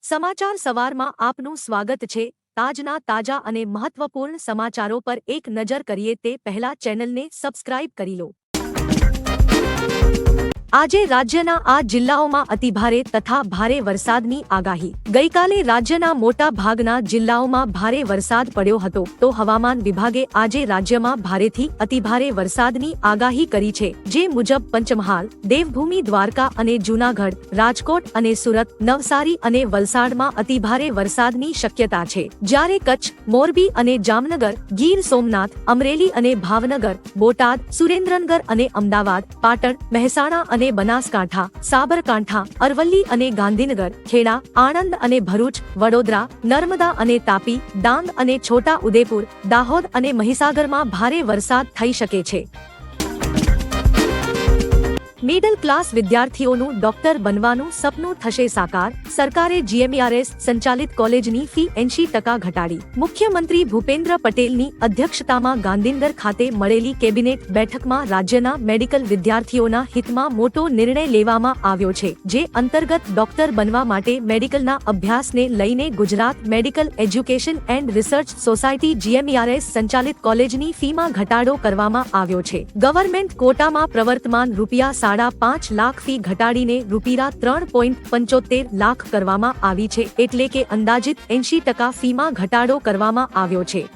સમાચાર સવારમાં આપનું સ્વાગત છે। તાજના તાજા અને મહત્વપૂર્ણ સમાચારો પર એક નજર કરીએ તે પહેલા ચેનલને સબસ્ક્રાઇબ કરી લો। આજે રાજ્યના આ જિલ્લાઓમાં અતિભારે તથા ભારે વરસાદની આગાહી। ગઈકાલે રાજ્યના મોટા ભાગના જિલ્લાઓમાં ભારે વરસાદ પડ્યો હતો તો હવામાન વિભાગે આજે રાજ્યમાં ભારેથી અતિભારે વરસાદની આગાહી કરી છે, જે મુજબ પંચમહાલ, દેવભૂમિ દ્વારકા અને જૂનાગઢ, રાજકોટ અને સુરત, નવસારી અને વલસાડમાં અતિભારે વરસાદની શક્યતા છે, જ્યારે કચ્છ, મોરબી અને જામનગર, ગીર સોમનાથ, અમરેલી અને ભાવનગર, બોટાદ, સુરેન્દ્રનગર અને અમદાવાદ, પાટણ, મહેસાણા અને બનાસકાંઠા, સાબરકાંઠા, અરવલ્લી અને ગાંધીનગર, ખેડા, આણંદ અને ભરૂચ, વડોદરા, નર્મદા અને તાપી, ડાંગ અને છોટા ઉદેપુર, દાહોદ અને મહીસાગરમાં ભારે વરસાદ થઈ શકે છે। મિડલ ક્લાસ વિદ્યાર્થીઓનું ડોક્ટર બનવાનું સપનું થશે સાકાર। સરકારે જીએમઈઆરએસ સંચાલિત કોલેજની ફી 80% ઘટાડી। મુખ્યમંત્રી ભૂપેન્દ્ર પટેલની અધ્યક્ષતામાં ગાંધીનગર ખાતે મળેલી કેબિનેટ બેઠકમાં રાજ્યના મેડિકલ વિદ્યાર્થીઓના હિતમાં મોટો નિર્ણય લેવામાં આવ્યો છે, જે અંતર્ગત ડોક્ટર બનવા માટે મેડિકલના અભ્યાસને લઈને Gujarat medical education and research society GMERS સંચાલિત કોલેજની ફીમાં ઘટાડો કરવામાં આવ્યો છે। ગવર્મેન્ટ કોટામાં પ્રવર્તમાન ₹5.5 લાખ ફી ઘટાડીને ₹3.75 લાખ કરવામાં આવી છે, એટલે કે અંદાજિત 80% ફીમાં ઘટાડો કરવામાં આવ્યો છે।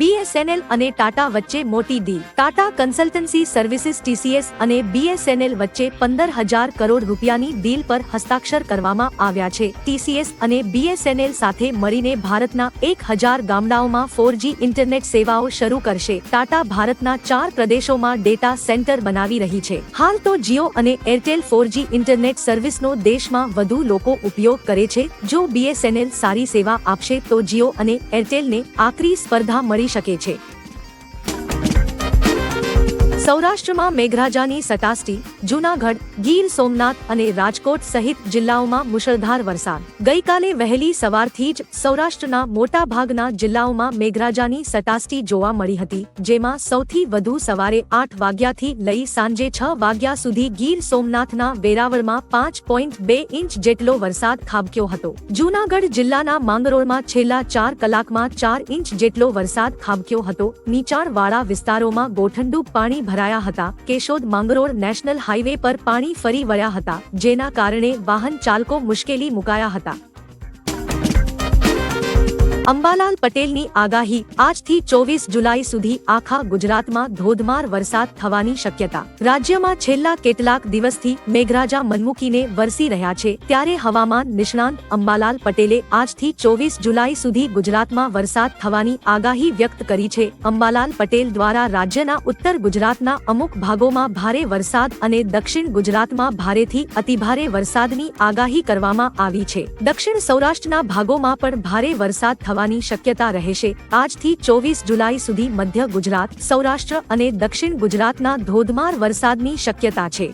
બીએસએનએલ અને ટાટા વચ્ચે મોટી deal. Tata consultancy services TCS અને બીએસએનએલ વચ્ચે ₹15,000 કરોડ રૂપિયાની ડીલ પર હસ્તાક્ષર કરવામાં આવ્યા છે। ટીસીએસ અને બીએસએનએલ સાથે મળીને ભારતના 1000 ગામડાઓમાં 4G ઇન્ટરનેટ સેવાઓ શરૂ કરશે। ટાટા ભારતના 4 પ્રદેશોમાં ડેટા સેન્ટર બનાવી રહી છે। હાલ તો જીઓ અને એરટેલ 4G ઇન્ટરનેટ સર્વિસનો દેશમાં વધુ લોકો ઉપયોગ કરે છે। જો બીએસએનએલ સારી સેવા આપશે તો જીઓ અને એરટેલને આકરી સ્પર્ધા મળી શકે છે। સૌરાષ્ટ્રમાં મેઘરાજાની સટાસટી। જૂનાગઢ, ગીર સોમનાથ અને રાજકોટ સહિત જિલ્લાઓમાં મુશળધાર વરસાદ। ગઈકાલે વહેલી સવારથી જ સૌરાષ્ટ્રના મોટા ભાગના જિલ્લાઓમાં મેઘરાજાની સટાસટી જોવા મળી હતી, જેમાં સૌથી વધુ સવારે 8 વાગ્યાથી લઈ સાંજે 6 વાગ્યા સુધી ગીર સોમનાથના વેરાવળમાં 5.2 ઇંચ જેટલો વરસાદ ખાબક્યો હતો। જૂનાગઢ જિલ્લાના માંગરોળમાં છેલ્લા 4 કલાકમાં 4 ઇંચ જેટલો વરસાદ ખાબક્યો હતો। નીચાણવાળા વિસ્તારોમાં ગોઠણડૂબ પાણી ભરાયા હતા। કેશોદ માંગરોળ નેશનલ હાઈવે પર પાણી ફરી વળ્યા હતા, જેના કારણે વાહન ચાલકો મુશ્કેલી મુકાયા હતા। અંબાલાલ પટેલની આગાહી। આજથી 24 જુલાઈ સુધી આખા ગુજરાતમાં ધોધમાર વરસાદ થવાની શક્યતા। રાજ્યમાં છેલ્લા કેટલાક દિવસથી મેઘરાજા મનમૂકીને વરસી રહ્યા છે, ત્યારે હવામાન નિષ્ણાંત અંબાલાલ પટેલે આજથી 24 જુલાઈ સુધી ગુજરાતમાં વરસાદ થવાની આગાહી વ્યક્ત કરી છે। અંબાલાલ પટેલ દ્વારા રાજ્યના ઉત્તર ગુજરાતના અમુક ભાગોમાં ભારે વરસાદ અને દક્ષિણ ગુજરાતમાં ભારેથી અતિભારે વરસાદની આગાહી કરવામાં આવી છે। દક્ષિણ સૌરાષ્ટ્રના ભાગોમાં પણ ભારે વરસાદ થવાની શક્યતા રહેશે। આજથી 24 જુલાઈ સુધી મધ્ય ગુજરાત, સૌરાષ્ટ્ર અને દક્ષિણ ગુજરાતના ધોધમાર વરસાદની શક્યતા છે।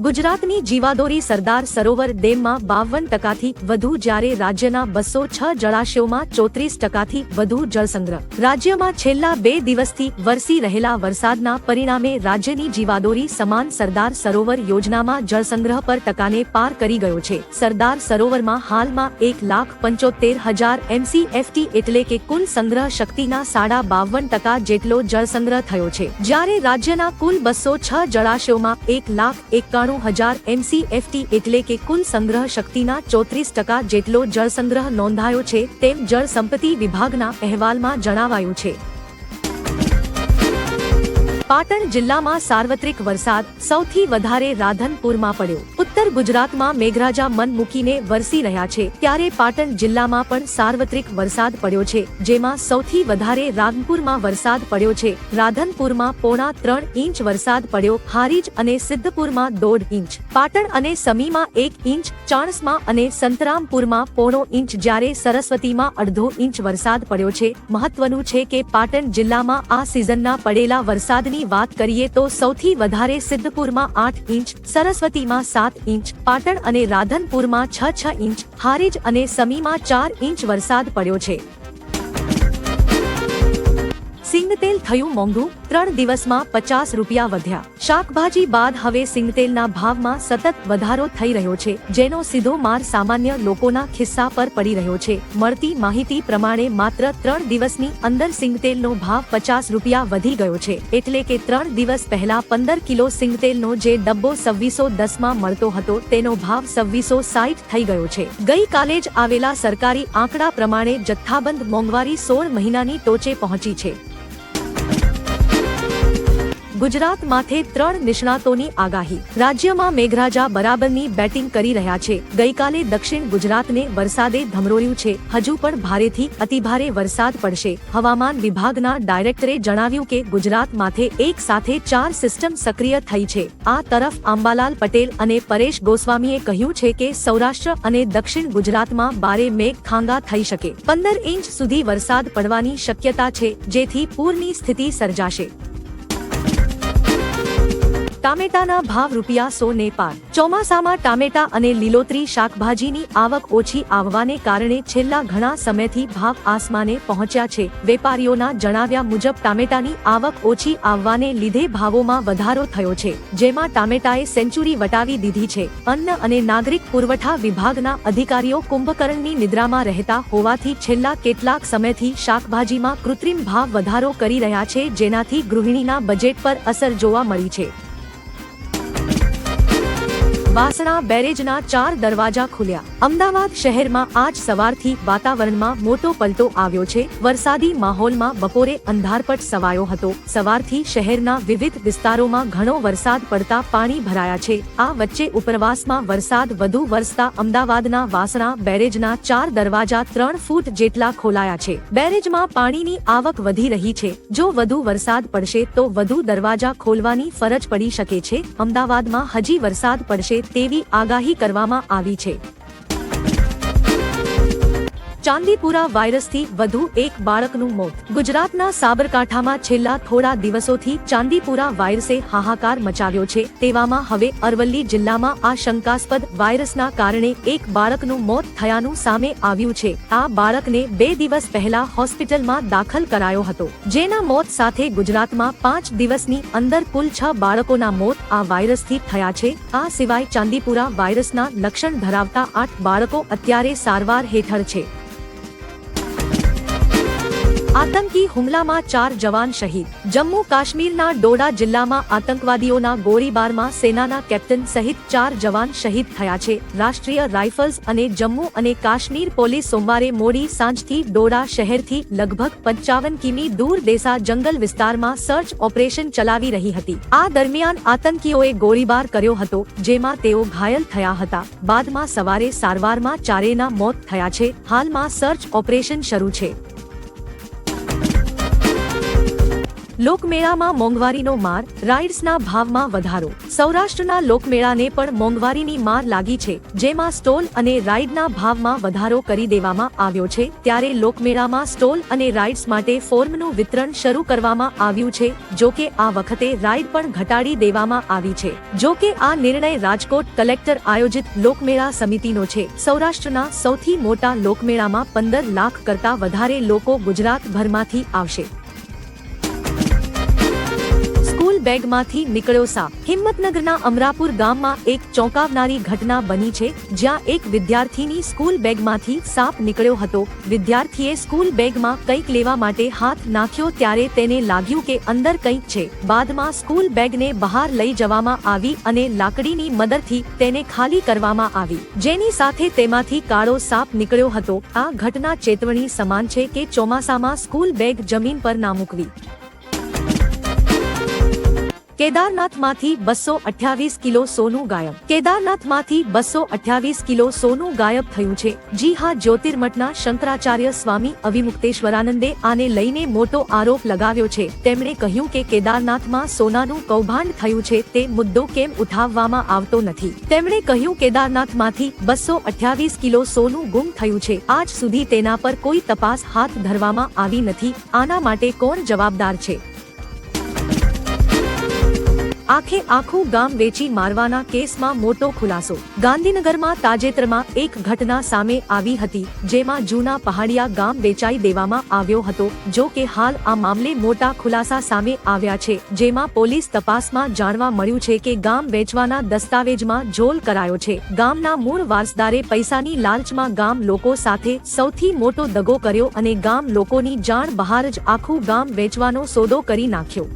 ગુજરાતની જીવાદોરી સરદાર સરોવર ડેમમાં 52%થી વધુ, જ્યારે રાજ્યના 206 જળાશયોમાં 34%થી વધુ જળસંગ્રહ। રાજ્યમાં છેલ્લા 2 દિવસથી વરસી રહેલા વરસાદના પરિણામે રાજ્યની જીવાદોરી સમાન સરદાર સરોવર યોજનામાં જળસંગ્રહ પર ટકાને પાર કરી ગયો છે। સરદાર સરોવરમાં હાલમાં 1,75,000 MCFT એટલે કે કુલ સંગ્રહ શક્તિના 52% જેટલો જળસંગ્રહ થયો છે, જ્યારે રાજ્યના કુલ 206 જળાશયોમાં 1,91,000 MCFT એટલે કે કુલ સંગ્રહ શક્તિના 34% જેટલો જળસંગ્રહ નોંધાયો છે, તેમ જળ સંપત્તિ વિભાગના અહેવાલમાં જણાવાયું છે। પાટણ જિલ્લામાં સાર્વત્રિક વરસાદ। સૌથી વધારે રાધનપુરમાં પડ્યો। ઉત્તર ગુજરાતમાં મેઘરાજા મન મૂકીને વરસી રહ્યા છે, ત્યારે પાટણ જિલ્લામાં પણ સાર્વત્રિક વરસાદ પડ્યો છે, જેમાં સૌથી વધારે રાધનપુરમાં વરસાદ પડ્યો છે। રાધનપુરમાં 3.5 ઇંચ વરસાદ પડ્યો। હારીજ અને સિદ્ધપુરમાં 1.5 ઇંચ, પાટણ અને સમીમાં 1 ઇંચ, ચાણસ્મા અને સંતરામપુરમાં 0.5 ઇંચ, જ્યારે સરસ્વતીમાં 0.5 ઇંચ વરસાદ પડ્યો છે। મહત્વનું છે કે પાટણ જિલ્લામાં આ સિઝનના પડેલા વરસાદની વાત કરીએ તો સૌથી વધારે સિદ્ધપુરમાં 8 ઇંચ, સરસ્વતીમાં 7 ઇંચ, પાટણ અને રાધનપુરમાં 6 ઇંચ, હારીજ અને સમીમાં 4 ઇંચ વરસાદ પડ્યો છે। સિંગતેલ થયું મોંઘું, 3 દિવસમાં 50 રૂપિયા વધ્યા। શાકભાજી બાદ હવે સિંગતેલના ભાવમાં સતત વધારો થઈ રહ્યો છે, જેનો સીધો માર સામાન્ય લોકોના ખિસ્સા પર પડી રહ્યો છે। મળતી માહિતી પ્રમાણે માત્ર 3 દિવસની અંદર સિંગતેલનો ભાવ 50 રૂપિયા વધી ગયો છે, એટલે કે 3 દિવસ પહેલા 15 કિલો સિંગતેલનો જે ડબ્બો 2610માં મળતો હતો તેનો ભાવ 2660 થઈ ગયો છે। ગઈકાલે જ આવેલા સરકારી આંકડા પ્રમાણે જથ્થાબંધ મોંઘવારી 16 મહિનાની ટોચે પહોંચી છે। ગુજરાત માથે 3 નિષ્ણાતોની આગાહી। રાજ્યમાં મેઘરાજા બરાબરની બેટિંગ કરી રહ્યા છે। ગઈકાલે દક્ષિણ ગુજરાતને વરસાદે ધમરોળ્યું છે। હજુ પણ ભારેથી અતિભારે વરસાદ પડશે। હવામાન વિભાગના ડાયરેક્ટરે જણાવ્યું કે ગુજરાત માથે એક સાથે 4 સિસ્ટમ સક્રિય થઈ છે। આ તરફ અંબાલાલ પટેલ અને પરેશ ગોસ્વામીએ કહ્યું છે કે સૌરાષ્ટ્ર અને દક્ષિણ ગુજરાતમાં ભારે મેઘ ખાંગા થઈ શકે। 15 ઇંચ સુધી વરસાદ પડવાની શક્યતા છે, જેથી પૂરની સ્થિતિ સર્જાશે। ટામેટાના ભાવ રૂપિયા 100 ને પાર। ચોમાસામાં ટામેટા અને લીલોતરી શાકભાજીની આવક ઓછી આવવાને કારણે છેલ્લા ઘણા સમયથી ભાવ આસમાને પહોંચ્યા છે। વેપારીઓના જણાવ્યા મુજબ ટામેટાની આવક ઓછી આવવાને લીધે ભાવોમાં વધારો થયો છે, જેમાં ટામેટાએ સેન્ચુરી વટાવી દીધી છે। અન્ન અને નાગરિક પુરવઠા વિભાગના અધિકારીઓ કુંભકર્ણની નિદ્રામાં રહેતા હોવાથી છેલ્લા કેટલાક સમયથી શાકભાજીમાં કૃત્રિમ ભાવ વધારો કરી રહ્યા છે, જેનાથી ગૃહિણીના બજેટ પર અસર જોવા મળી છે। વાસણા બેરેજના 4 દરવાજા ખુલ્યા। અમદાવાદ શહેરમાં આજ સવારથી વાતાવરણમાં મોટો પલટો આવ્યો છે। વરસાદી માહોલમાં બપોરે અંધારપટ છવાયો હતો। સવારથી શહેરના વિવિધ વિસ્તારોમાં ઘણો વરસાદ પડતા પાણી ભરાયા છે। આ વચ્ચે ઉપરવાસમાં વરસાદ વધુ વરસતા અમદાવાદના વાસણા બેરેજના 4 દરવાજા 3 ફૂટ જેટલા ખોલાયા છે। બેરેજમાં પાણીની આવક વધી રહી છે। જો વધુ વરસાદ પડશે તો વધુ દરવાજા ખોલવાની ફરજ પડી શકે છે। અમદાવાદમાં હજી વરસાદ પડશે તેવી આગાહી કરવામાં આવી છે। ચાંદીપુરા વાયરસથી વધુ એક બાળકનું મોત। ગુજરાતના સાબરકાંઠામાં છેલ્લા થોડા દિવસોથી ચાંદીપુરા વાયરસે હાહાકાર મચાવ્યો છે। તેવામાં હવે અરવલ્લી જિલ્લામાં આ શંકાસ્પદ વાયરસના કારણે એક બાળકનું મોત થયાનું સામે આવ્યું છે। આ બાળકને 2 દિવસ પહેલા હોસ્પિટલમાં દાખલ કરાયો હતો, જેના મોત સાથે ગુજરાતમાં 5 દિવસની અંદર કુલ 6 બાળકોના મોત આ વાયરસથી થયા છે। આ સિવાય ચાંદીપુરા વાયરસના લક્ષણ ધરાવતા 8 બાળકો અત્યારે સારવાર હેઠળ છે। આતંકી હુમલામાં 4 જવાન શહીદ। જમ્મુ કાશ્મીરના ડોડા જિલ્લામાં આતંકવાદીઓના ગોળીબારમાં સેનાના કેપ્ટન સહિત 4 જવાન શહીદ થયા છે। રાષ્ટ્રીય રાઇફલ્સ અને જમ્મુ અને કાશ્મીર પોલીસ સોમવારે મોડી સાંજથી ડોડા શહેરથી લગભગ 55 કિમી દૂર દેસા જંગલ વિસ્તારમાં સર્ચ ઓપરેશન ચલાવી રહી હતી। આ દરમિયાન આતંકીઓએ ગોળીબાર કર્યો હતો, જેમાં તેઓ ઘાયલ થયા હતા। બાદમાં સવારે સારવારમાં 4ના મોત થયા છે। હાલમાં સર્ચ ઓપરેશન શરૂ છે। લોકમેળામાં મોંઘવારીનો માર, રાઇડ્સના ભાવમાં વધારો। સૌરાષ્ટ્રના લોકમેળાને પણ મોંઘવારીની માર લાગી છે, જેમાં સ્ટોલ અને રાઇડના ભાવમાં વધારો કરી દેવામાં આવ્યો છે। ત્યારે લોકમેળામાં સ્ટોલ અને રાઇડ્સ માટે ફોર્મનું વિતરણ શરૂ કરવામાં આવ્યું છે। જોકે આ વખતે રાઇડ પણ ઘટાડી દેવામાં આવી છે। જોકે આ નિર્ણય રાજકોટ કલેક્ટર આયોજિત લોકમેળા સમિતિનો છે। સૌરાષ્ટ્રના સૌથી મોટા લોકમેળામાં 15 લાખ કરતા વધારે લોકો ગુજરાતભરમાંથી આવશે। બેગમાંથી નીકળ્યો સાપ। હિંમતનગરના અમરાપુર ગામમાં એક ચોંકાવનારી ઘટના બની છે, જ્યાં એક વિદ્યાર્થીની સ્કૂલ બેગમાંથી સાપ નીકળ્યો હતો। વિદ્યાર્થીએ સ્કૂલ બેગમાં કંઈક લેવા માટે હાથ નાખ્યો ત્યારે તેને લાગ્યું કે અંદર કંઈક છે। બાદમાં સ્કૂલ બેગને બહાર લઈ જવામાં આવી અને લાકડીની મદદથી તેને ખાલી કરવામાં આવી, જેની સાથે તેમાંથી કાળો સાપ નીકળ્યો હતો। આ ઘટના ચેતવણી સમાન છે કે ચોમાસામાં સ્કૂલ બેગ જમીન પર ના મૂકવી। કેદારનાથમાંથી 228 કિલો સોનું ગાયબ। કેદારનાથમાંથી 228 કિલો સોનું ગાયબ થયું છે। જી હા, જ્યોતિર્મઠના શંકરાચાર્ય સ્વામી અવિમુક્તેશ્વરાનંદે આને લઈને મોટો આરોપ લગાવ્યો છે। તેમણે કહ્યું કે કેદારનાથમાં સોનાનું કૌભાંડ થયું છે, તે મુદ્દો કેમ ઉઠાવવામાં આવતો નથી। તેમણે કહ્યું કેદારનાથમાંથી 228 કિલો સોનું ગુમ થયું છે। આજ સુધી તેના પર કોઈ તપાસ હાથ ધરવામાં આવી નથી। આના માટે કોણ જવાબદાર છે? આખે આખું ગામ વેચી મારવાના કેસમાં મોટો ખુલાસો. ગાંધીનગરમાં તાજેતરમાં એક ઘટના સામે આવી હતી, જેમાં જૂના પહાડિયા ગામ વેચાઈ દેવામાં આવ્યો હતો. જો કે હાલ આ મામલે મોટા ખુલાસા સામે આવ્યા છે, જેમાં પોલીસ તપાસમાં જાણવા મળ્યું છે કે ગામ વેચવાના દસ્તાવેજમાં ઝોલ કરાયો છે. ગામના મૂળ વારસદારે પૈસાની લાલચમાં ગામ લોકો સાથે સૌથી મોટો દગો કર્યો અને ગામ લોકોની જાણ બહાર જ આખું ગામ વેચવાનો સોદો કરી નાખ્યો.